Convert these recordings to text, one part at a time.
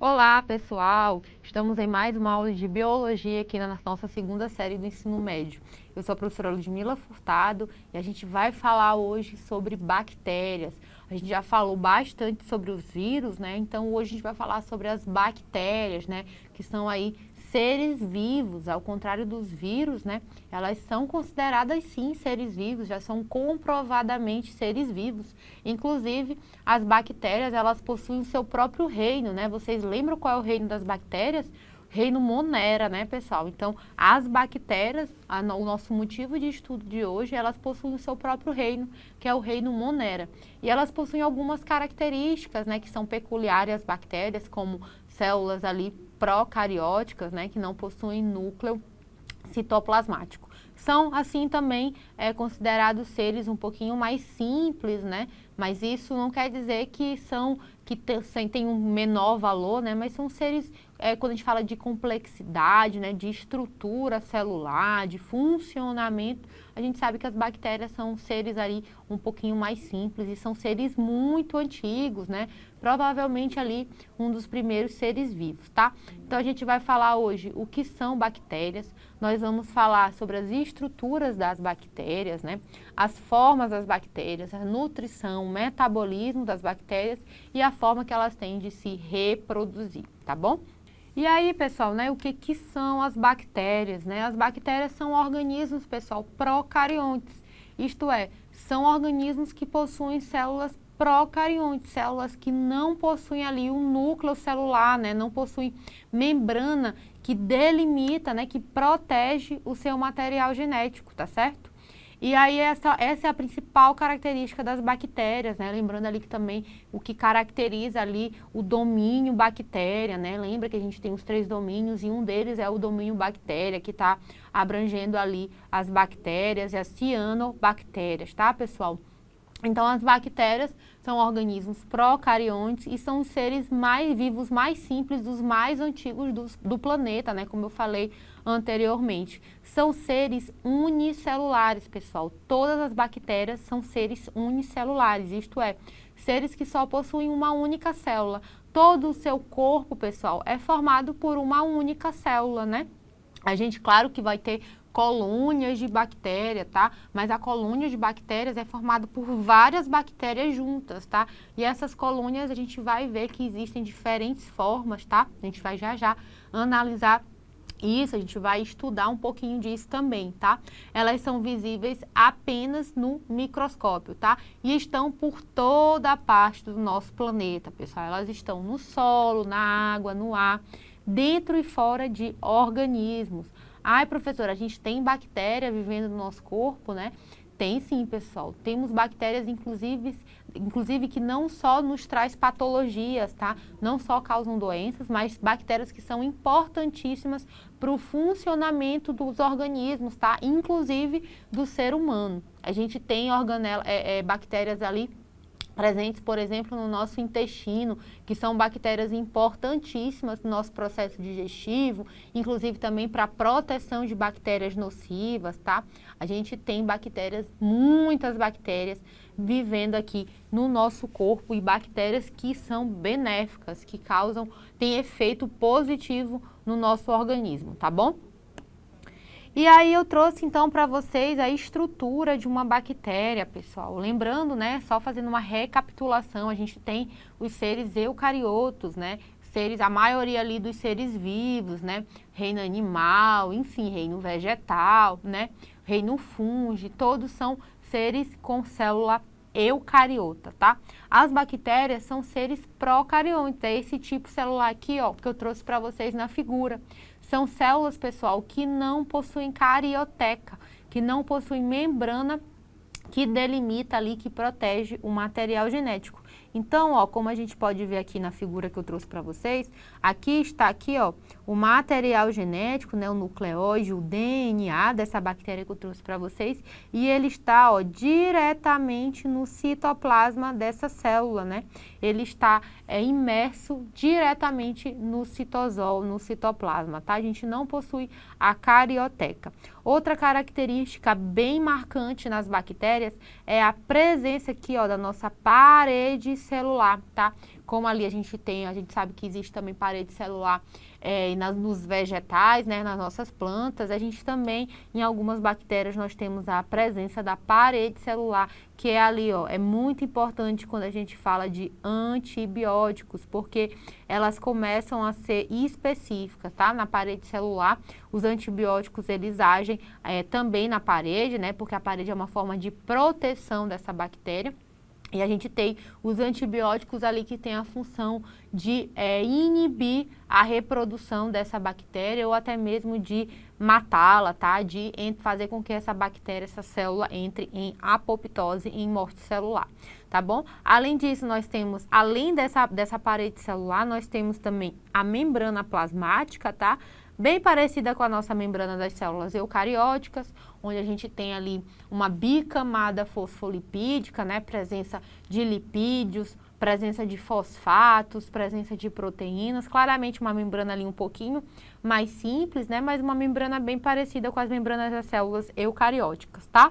Olá, pessoal! Estamos em mais uma aula de Biologia aqui na nossa segunda série do ensino médio. Eu sou a professora Ludmila Furtado e a gente vai falar hoje sobre bactérias. A gente já falou bastante sobre os vírus, né? Então hoje a gente vai falar sobre as bactérias, né? Que são aí seres vivos, ao contrário dos vírus, né? Elas são consideradas sim seres vivos, já são comprovadamente seres vivos. Inclusive, as bactérias, elas possuem o seu próprio reino, né? Vocês lembram qual é o reino das bactérias? Reino Monera, né, pessoal? Então, as bactérias, o nosso motivo de estudo de hoje, elas possuem o seu próprio reino, que é o reino Monera. E elas possuem algumas características, né, que são peculiares às bactérias, como células ali procarióticas, né, que não possuem núcleo citoplasmático. São, assim, também considerados seres um pouquinho mais simples, né? Mas isso não quer dizer que têm um menor valor, né? Mas são seres, quando a gente fala de complexidade, né? De estrutura celular, de funcionamento, a gente sabe que as bactérias são seres ali um pouquinho mais simples e são seres muito antigos, né? Provavelmente ali um dos primeiros seres vivos, tá? Então a gente vai falar hoje o que são bactérias, nós vamos falar sobre as estruturas das bactérias, né? As formas das bactérias, a nutrição, o metabolismo das bactérias e a forma que elas têm de se reproduzir, tá bom? E aí, pessoal, né, o que são as bactérias, né? As bactérias são organismos, pessoal, procariontes, isto é, são organismos que possuem células procariontes, células que não possuem ali um núcleo celular, né? Não possuem membrana que delimita, né, que protege o seu material genético, tá certo? E aí essa é a principal característica das bactérias, né? Lembrando ali que também o que caracteriza ali o domínio bactéria, né? Lembra que a gente tem os 3 domínios e um deles é o domínio bactéria, que está abrangendo ali as bactérias e as cianobactérias, tá, pessoal? Então, as bactérias são organismos procariontes e são os seres mais vivos, mais simples, dos mais antigos do planeta, né? Como eu falei anteriormente. São seres unicelulares, pessoal. Todas as bactérias são seres unicelulares, isto é, seres que só possuem uma única célula. Todo o seu corpo, pessoal, é formado por uma única célula, né? A gente, claro que vai ter colônias de bactéria, tá? Mas a colônia de bactérias é formada por várias bactérias juntas, tá? E essas colônias a gente vai ver que existem diferentes formas, tá? A gente vai já analisar isso, a gente vai estudar um pouquinho disso também, tá? Elas são visíveis apenas no microscópio, tá? E estão por toda a parte do nosso planeta, pessoal. Elas estão no solo, na água, no ar, dentro e fora de organismos. Ai, professora, a gente tem bactéria vivendo no nosso corpo, né? Tem sim, pessoal. Temos bactérias, inclusive que não só nos traz patologias, tá? Não só causam doenças, mas bactérias que são importantíssimas para o funcionamento dos organismos, tá? Inclusive do ser humano. A gente tem bactérias ali presentes, por exemplo, no nosso intestino, que são bactérias importantíssimas no nosso processo digestivo, inclusive também para a proteção de bactérias nocivas, tá? A gente tem bactérias, muitas bactérias, vivendo aqui no nosso corpo e bactérias que são benéficas, que têm efeito positivo no nosso organismo, tá bom? E aí eu trouxe então para vocês a estrutura de uma bactéria, pessoal. Lembrando, né, só fazendo uma recapitulação, a gente tem os seres eucariotos, né, a maioria ali dos seres vivos, né, reino animal, enfim, reino vegetal, né, reino fungi, todos são seres com célula eucariota, tá? As bactérias são seres procariontes, é esse tipo celular aqui, ó, que eu trouxe para vocês na figura. São células, pessoal, que não possuem carioteca, que não possuem membrana que delimita ali, que protege o material genético. Então, ó, como a gente pode ver aqui na figura que eu trouxe para vocês, aqui está ó, o material genético, né, o nucleóide, o DNA dessa bactéria que eu trouxe para vocês, e ele está, ó, diretamente no citoplasma dessa célula, né? Ele está imerso diretamente no citosol, no citoplasma, tá? A gente não possui a carioteca. Outra característica bem marcante nas bactérias é a presença aqui, ó, da nossa parede celular, tá? como ali a gente sabe que existe também parede celular nos vegetais, né, nas nossas plantas, a gente também, em algumas bactérias, nós temos a presença da parede celular, que é ali, ó, é muito importante quando a gente fala de antibióticos, porque elas começam a ser específicas, tá? Na parede celular, os antibióticos, eles agem também na parede, né, porque a parede é uma forma de proteção dessa bactéria. E a gente tem os antibióticos ali que tem a função de inibir a reprodução dessa bactéria ou até mesmo de matá-la, tá? De fazer com que essa bactéria, essa célula entre em apoptose, em morte celular, tá bom? Além disso, nós temos, além dessa parede celular, nós temos também a membrana plasmática, tá? Bem parecida com a nossa membrana das células eucarióticas, onde a gente tem ali uma bicamada fosfolipídica, né? Presença de lipídios, presença de fosfatos, presença de proteínas, claramente uma membrana ali um pouquinho mais simples, né? Mas uma membrana bem parecida com as membranas das células eucarióticas, tá?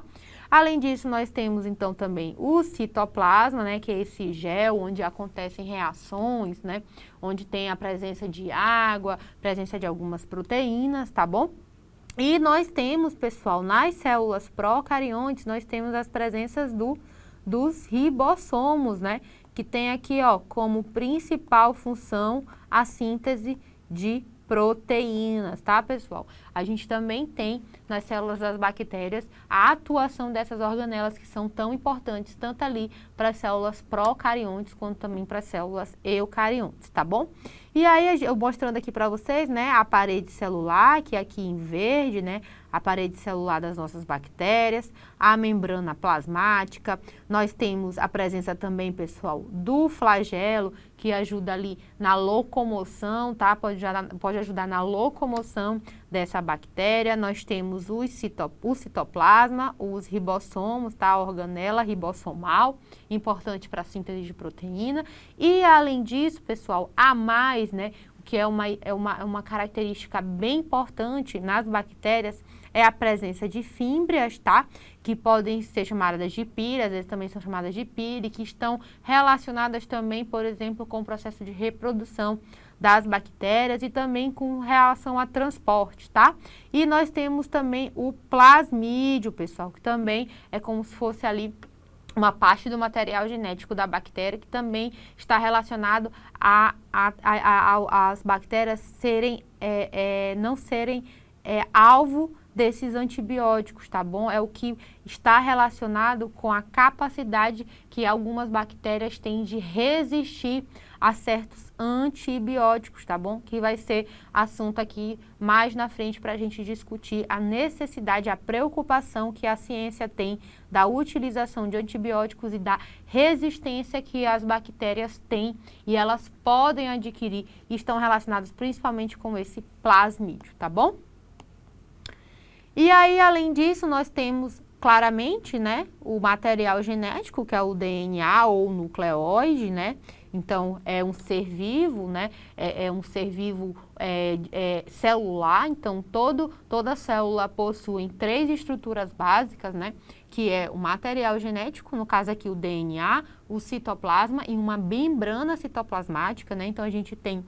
Além disso, nós temos então também o citoplasma, né, que é esse gel onde acontecem reações, né, onde tem a presença de água, presença de algumas proteínas, tá bom? E nós temos, pessoal, nas células procariontes, nós temos as presenças dos ribossomos, né, que tem aqui, ó, como principal função a síntese de proteínas, tá, pessoal? A gente também tem nas células das bactérias a atuação dessas organelas que são tão importantes, tanto ali para as células procariontes quanto também para as células eucariontes, tá bom? E aí eu mostrando aqui para vocês, né, a parede celular, que é aqui em verde, né, a parede celular das nossas bactérias, a membrana plasmática, nós temos a presença também, pessoal, do flagelo, que ajuda ali na locomoção, tá? Pode ajudar na locomoção dessa bactéria. Nós temos o citoplasma, os ribossomos, tá? A organela ribossomal, importante para a síntese de proteína. E além disso, pessoal, a mais, né, que é uma característica bem importante nas bactérias, é a presença de fímbrias, tá? Que podem ser chamadas de pire, às vezes também são chamadas de pire, que estão relacionadas também, por exemplo, com o processo de reprodução das bactérias e também com relação a transporte, tá? E nós temos também o plasmídio, pessoal, que também é como se fosse ali uma parte do material genético da bactéria que também está relacionado às bactérias não serem alvo desses antibióticos, tá bom? É o que está relacionado com a capacidade que algumas bactérias têm de resistir a certos antibióticos, tá bom? Que vai ser assunto aqui mais na frente para a gente discutir a necessidade, a preocupação que a ciência tem da utilização de antibióticos e da resistência que as bactérias têm e elas podem adquirir e estão relacionadas principalmente com esse plasmídio, tá bom? E aí, além disso, nós temos claramente, né, o material genético, que é o DNA ou nucleóide, né? Então, é um ser vivo, né? É um ser vivo celular. Então, toda célula possui 3 estruturas básicas, né? Que é o material genético, no caso aqui o DNA, o citoplasma e uma membrana citoplasmática, né? Então, a gente tem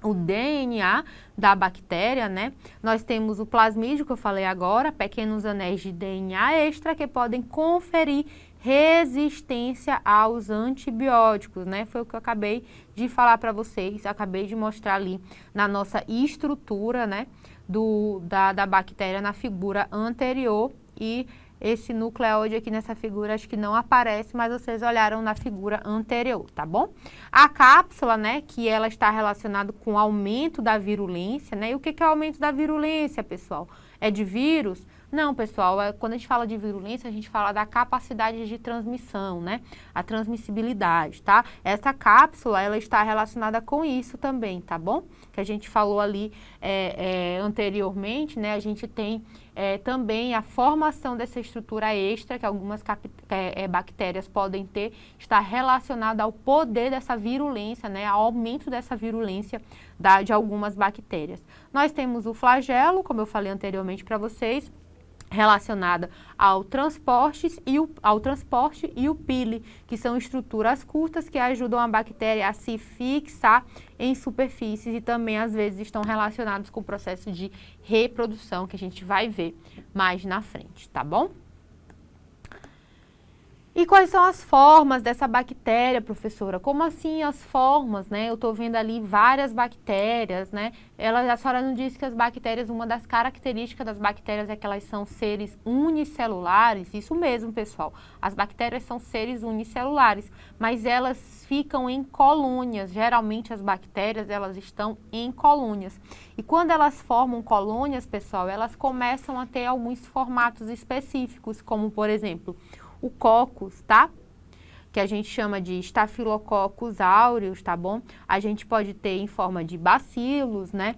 o DNA da bactéria, né? Nós temos o plasmídio, que eu falei agora, pequenos anéis de DNA extra que podem conferir resistência aos antibióticos, né? Foi o que eu acabei de falar para vocês, acabei de mostrar ali na nossa estrutura, né? Da bactéria na figura anterior e esse nucleóide aqui nessa figura acho que não aparece, mas vocês olharam na figura anterior, tá bom? A cápsula, né, que ela está relacionada com o aumento da virulência, né? E o que é o aumento da virulência, pessoal? É de vírus? Não, pessoal, quando a gente fala de virulência, a gente fala da capacidade de transmissão, né? A transmissibilidade, tá? Essa cápsula, ela está relacionada com isso também, tá bom? Que a gente falou ali anteriormente, né? A gente tem também a formação dessa estrutura extra que algumas bactérias podem ter, está relacionada ao poder dessa virulência, né? Ao aumento dessa virulência de algumas bactérias. Nós temos o flagelo, como eu falei anteriormente para vocês, relacionada ao transporte e o pile, que são estruturas curtas que ajudam a bactéria a se fixar em superfícies e também às vezes estão relacionados com o processo de reprodução que a gente vai ver mais na frente, tá bom? E quais são as formas dessa bactéria, professora? Como assim as formas, né? Eu estou vendo ali várias bactérias, né? A senhora não disse que as bactérias, uma das características das bactérias é que elas são seres unicelulares? Isso mesmo, pessoal. As bactérias são seres unicelulares, mas elas ficam em colônias. Geralmente as bactérias, elas estão em colônias. E quando elas formam colônias, pessoal, elas começam a ter alguns formatos específicos, como por exemplo, o coccus, tá? Que a gente chama de Staphylococcus aureus, tá bom? A gente pode ter em forma de bacilos, né?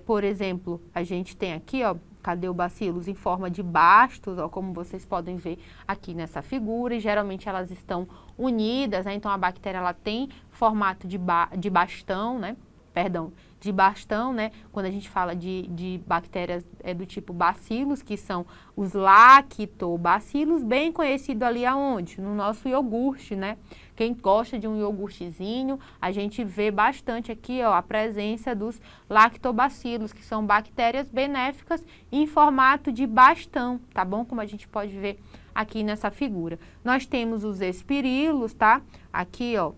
Por exemplo, a gente tem aqui, ó, cadê o bacilos? Em forma de bastos, ó, como vocês podem ver aqui nessa figura, e geralmente elas estão unidas, né? Então a bactéria, ela tem formato de bastão, né? Perdão, de bastão, né? Quando a gente fala de bactérias do tipo bacilos, que são os lactobacilos, bem conhecido ali aonde? No nosso iogurte, né? Quem gosta de um iogurtezinho, a gente vê bastante aqui, ó, a presença dos lactobacilos, que são bactérias benéficas em formato de bastão, tá bom? Como a gente pode ver aqui nessa figura. Nós temos os espirilos, tá? Aqui, ó,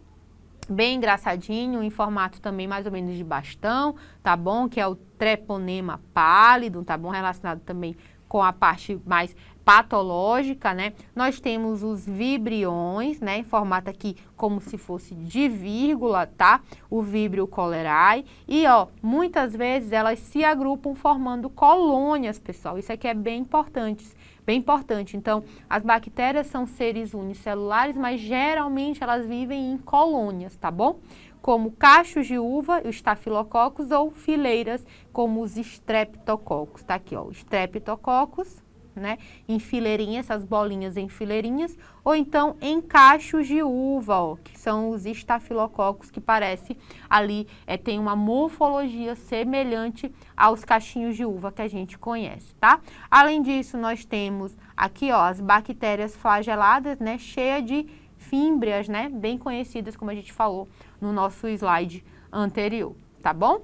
bem engraçadinho, em formato também mais ou menos de bastão, tá bom? Que é o treponema pálido, tá bom? Relacionado também com a parte mais patológica, né? Nós temos os vibriões, né? Em formato aqui como se fosse de vírgula, tá? O Vibrio cholerae. E, ó, muitas vezes elas se agrupam formando colônias, pessoal. Isso aqui é bem importante. Bem importante. Então, as bactérias são seres unicelulares, mas geralmente elas vivem em colônias, tá bom? Como cachos de uva, os Staphylococcus, ou fileiras, como os Streptococcus. Tá aqui, ó, o Streptococcus, né? Em fileirinhas, essas bolinhas em fileirinhas, ou então em cachos de uva, ó, que são os Staphylococcus, que parece ali, tem uma morfologia semelhante aos cachinhos de uva que a gente conhece, tá? Além disso, nós temos aqui, ó, as bactérias flageladas, né, cheia de fímbrias, né, bem conhecidas, como a gente falou no nosso slide anterior, tá bom?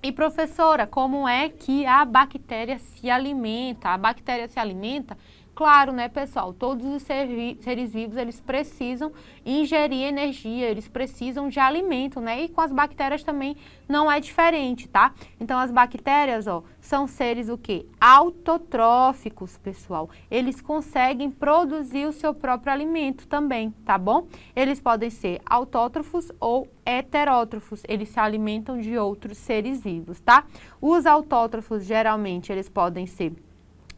E, professora, como é que a bactéria se alimenta? A bactéria se alimenta, claro, né, pessoal? Todos os seres vivos, eles precisam ingerir energia, eles precisam de alimento, né? E com as bactérias também não é diferente, tá? Então, as bactérias, ó, são seres o quê? Autotróficos, pessoal. Eles conseguem produzir o seu próprio alimento também, tá bom? Eles podem ser autótrofos ou heterótrofos, eles se alimentam de outros seres vivos, tá? Os autótrofos, geralmente, eles podem ser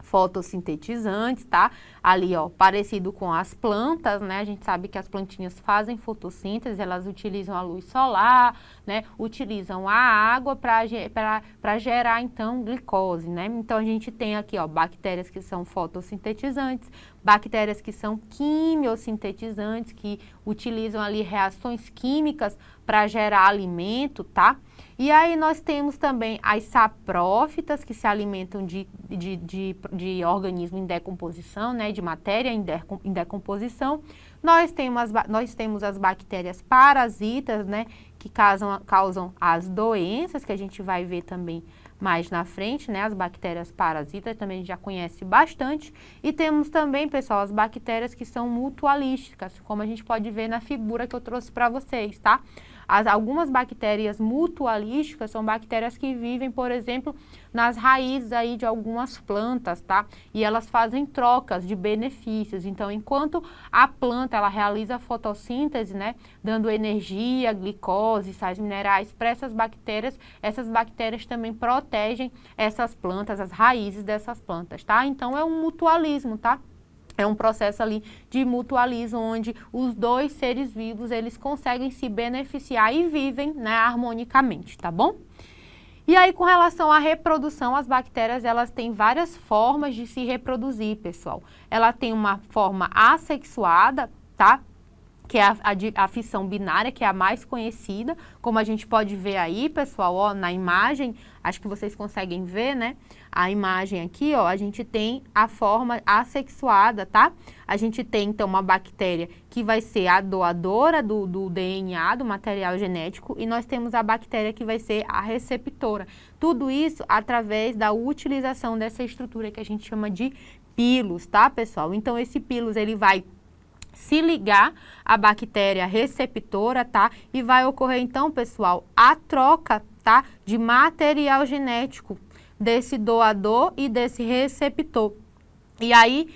fotossintetizantes, tá? Ali, ó, parecido com as plantas, né? A gente sabe que as plantinhas fazem fotossíntese, elas utilizam a luz solar, né? Utilizam a água para gerar, então, glicose, né? Então, a gente tem aqui, ó, bactérias que são fotossintetizantes, bactérias que são quimiosintetizantes, que utilizam ali reações químicas para gerar alimento, tá? E aí nós temos também as saprófitas, que se alimentam de organismo em decomposição, né? De matéria em decomposição. Nós temos as bactérias parasitas, né? Que causam as doenças, que a gente vai ver também mais na frente, né? As bactérias parasitas também a gente já conhece bastante. E temos também, pessoal, as bactérias que são mutualísticas, como a gente pode ver na figura que eu trouxe para vocês, tá? Algumas bactérias mutualísticas são bactérias que vivem, por exemplo, nas raízes aí de algumas plantas, tá? E elas fazem trocas de benefícios. Então, enquanto a planta, ela realiza a fotossíntese, né? Dando energia, glicose, sais minerais para essas bactérias também protegem essas plantas, as raízes dessas plantas, tá? Então, é um mutualismo, tá? É um processo ali de mutualismo, onde os dois seres vivos, eles conseguem se beneficiar e vivem, né, harmonicamente, tá bom? E aí, com relação à reprodução, as bactérias, elas têm várias formas de se reproduzir, pessoal. Ela tem uma forma assexuada, tá? que é a fissão binária, que é a mais conhecida, como a gente pode ver aí, pessoal, ó, na imagem, acho que vocês conseguem ver, né? A imagem aqui, ó, a gente tem a forma assexuada, tá? A gente tem, então, uma bactéria que vai ser a doadora do DNA, do material genético, e nós temos a bactéria que vai ser a receptora. Tudo isso através da utilização dessa estrutura que a gente chama de pilos, tá, pessoal? Então, esse pilos, ele vai se ligar à bactéria receptora, tá? E vai ocorrer, então, pessoal, a troca, tá? De material genético desse doador e desse receptor. E aí,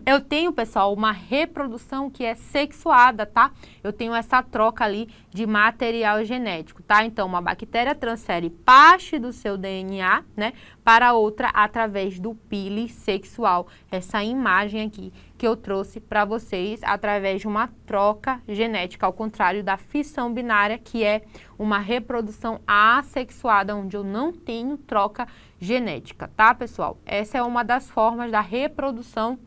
eu tenho, pessoal, uma reprodução que é sexuada, tá? Eu tenho essa troca ali de material genético, tá? Então, uma bactéria transfere parte do seu DNA, né, para outra através do pili sexual. Essa imagem aqui que eu trouxe para vocês através de uma troca genética, ao contrário da fissão binária, que é uma reprodução assexuada, onde eu não tenho troca genética, tá, pessoal? Essa é uma das formas da reprodução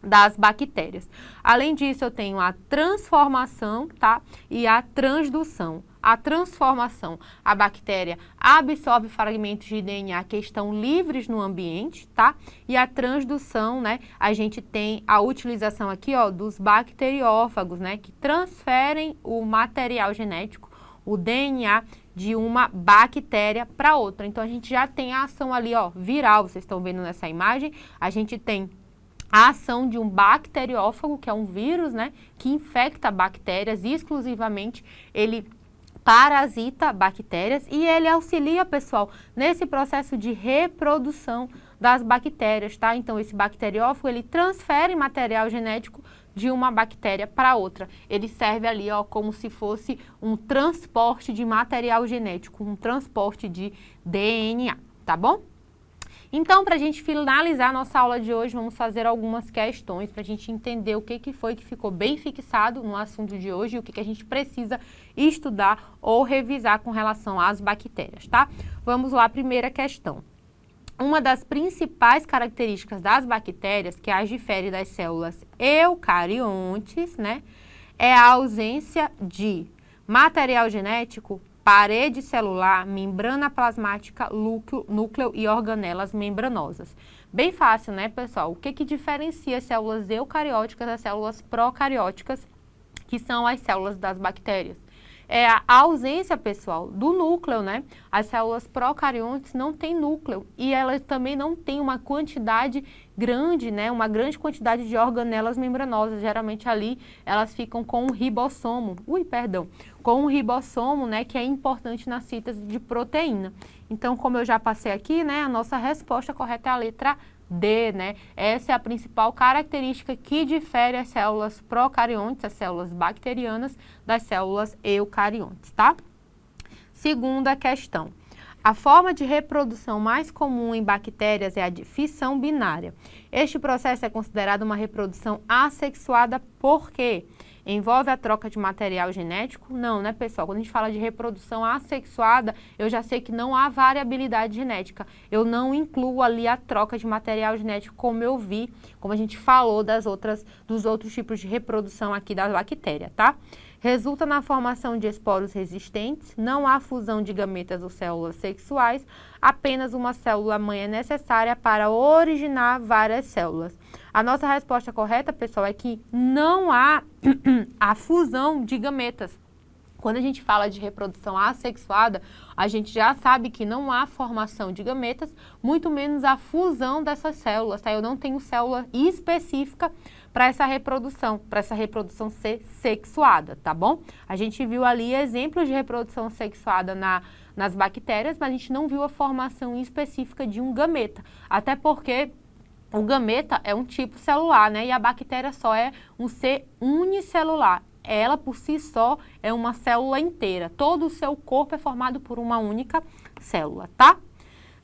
das bactérias. Além disso, eu tenho a transformação, tá? E a transdução. A transformação, a bactéria absorve fragmentos de DNA que estão livres no ambiente, tá? E a transdução, né? A gente tem a utilização aqui, ó, dos bacteriófagos, né? Que transferem o material genético, o DNA, de uma bactéria para outra. Então, a gente já tem a ação ali, ó, viral. Vocês estão vendo nessa imagem? A gente tem a ação de um bacteriófago, que é um vírus, né, que infecta bactérias exclusivamente, ele parasita bactérias e ele auxilia, pessoal, nesse processo de reprodução das bactérias, tá? Então, esse bacteriófago, ele transfere material genético de uma bactéria para outra. Ele serve ali, ó, como se fosse um transporte de material genético, um transporte de DNA, tá bom? Então, para a gente finalizar nossa aula de hoje, vamos fazer algumas questões para a gente entender o que foi que ficou bem fixado no assunto de hoje e o que a gente precisa estudar ou revisar com relação às bactérias, tá? Vamos lá, primeira questão. Uma das principais características das bactérias, que as difere das células eucariontes, né, é a ausência de material genético, parede celular, membrana plasmática, núcleo e organelas membranosas. Bem fácil, né, pessoal? O que diferencia as células eucarióticas das células procarióticas, que são as células das bactérias? É a ausência, pessoal, do núcleo, né? As células procariontes não têm núcleo e elas também não têm uma quantidade grande, né? Uma grande quantidade de organelas membranosas. Geralmente ali elas ficam com um ribossomo, com um ribossomo, né? Que é importante na síntese de proteína. Então, como eu já passei aqui, né? A nossa resposta correta é a letra D, né? Essa é a principal característica que difere as células procariontes, as células bacterianas, das células eucariontes, tá? Segunda questão. A forma de reprodução mais comum em bactérias é a de fissão binária. Este processo é considerado uma reprodução assexuada porque envolve a troca de material genético? Não, né, pessoal? Quando a gente fala de reprodução assexuada, eu já sei que não há variabilidade genética. Eu não incluo ali a troca de material genético como eu vi, como a gente falou dos outros tipos de reprodução aqui das bactérias, tá? Resulta na formação de esporos resistentes, não há fusão de gametas ou células sexuais, apenas uma célula-mãe é necessária para originar várias células. A nossa resposta correta, pessoal, é que não há a fusão de gametas. Quando a gente fala de reprodução assexuada, a gente já sabe que não há formação de gametas, muito menos a fusão dessas células, tá? Eu não tenho célula específica para essa reprodução ser sexuada, tá bom? A gente viu ali exemplos de reprodução sexuada nas bactérias, mas a gente não viu a formação específica de um gameta, até porque o gameta é um tipo celular, né? E a bactéria só é um ser unicelular. Ela, por si só, é uma célula inteira. Todo o seu corpo é formado por uma única célula, tá?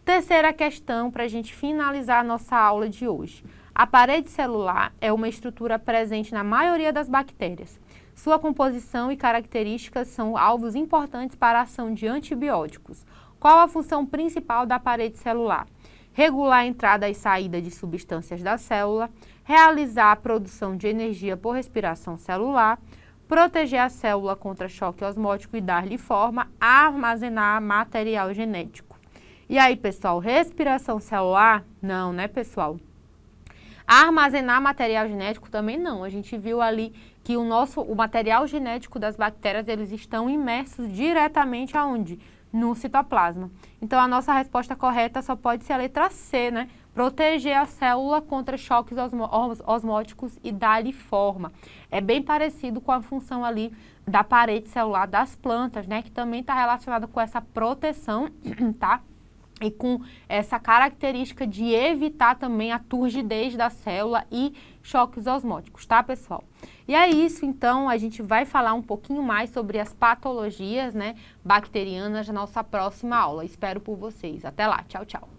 Terceira questão para a gente finalizar a nossa aula de hoje. A parede celular é uma estrutura presente na maioria das bactérias. Sua composição e características são alvos importantes para a ação de antibióticos. Qual a função principal da parede celular? regular a entrada e saída de substâncias da célula, realizar a produção de energia por respiração celular, proteger a célula contra choque osmótico e dar-lhe forma, armazenar material genético. E aí, pessoal, respiração celular? Não, né, pessoal? Armazenar material genético também não. A gente viu ali que o material genético das bactérias, eles estão imersos diretamente aonde? No citoplasma. Então, a nossa resposta correta só pode ser a letra C, né? Proteger a célula contra choques osmóticos e dar-lhe forma. É bem parecido com a função ali da parede celular das plantas, né? Que também está relacionada com essa proteção, tá? E com essa característica de evitar também a turgidez da célula e choques osmóticos, tá, pessoal? E é isso, então, a gente vai falar um pouquinho mais sobre as patologias, né, bacterianas na nossa próxima aula. Espero por vocês. Até lá. Tchau, tchau.